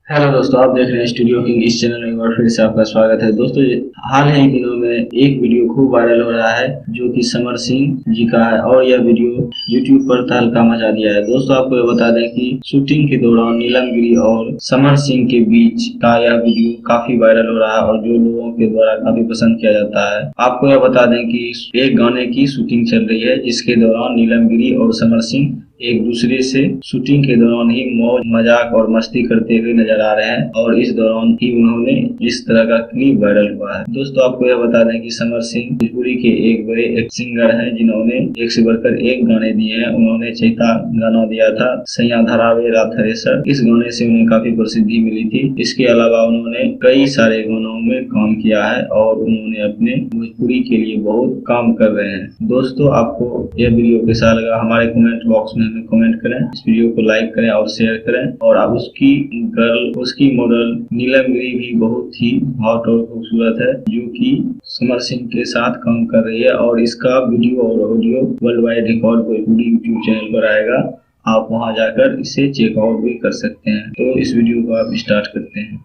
Hello दोस्तों, आप देख रहे हैं स्टूडियो किंग। इस चैनल में एक बार फिर से आपका स्वागत है। दोस्तों, हाल ही दिनों में एक वीडियो खूब वायरल हो रहा है जो कि समर सिंह जी का है और यह वीडियो यूट्यूब पर तहलका मचा दिया है। दोस्तों, आपको ये बता दें कि शूटिंग के दौरान नीलम गिरी और समर सिंह के बीच का यह वीडियो काफी वायरल हो रहा है और जो लोगों के द्वारा काफी पसंद किया जाता है। आपको यह बता दें कि एक गाने की शूटिंग चल रही है जिसके दौरान नीलम गिरी और समर सिंह एक दूसरे से शूटिंग के दौरान ही मौज मजाक और मस्ती करते हुए नजर आ रहे हैं और इस दौरान ही उन्होंने इस तरह का क्लिप वायरल हुआ है। दोस्तों, आपको यह बता दें कि समर सिंह भोजपुरी के एक बड़े एक सिंगर हैं जिन्होंने एक से बढ़कर एक गाने दिए हैं। उन्होंने चैता गाना दिया था, सैया धरावे रा थ्रेसर। इस गाने से उन्हें काफी प्रसिद्धि मिली थी। इसके अलावा उन्होंने कई सारे गानों में काम किया है और उन्होंने अपने भोजपुरी के लिए बहुत काम कर रहे हैं। दोस्तों, आपको यह वीडियो कैसा लगा हमारे कमेंट बॉक्स में हमें कमेंट करें। इस वीडियो को लाइक करें और शेयर करें। और अब उसकी मॉडल नीलम गिरी भी बहुत ही हॉट और खूबसूरत है जो कि समर सिंह के साथ काम कर रही है और इसका वीडियो और audio world wide record Bhojpuri YouTube channel पर आएगा। आप वहां जाकर इसे चेकआउट भी कर सकते हैं। तो इस वीडियो को आप स्टार्ट करते हैं।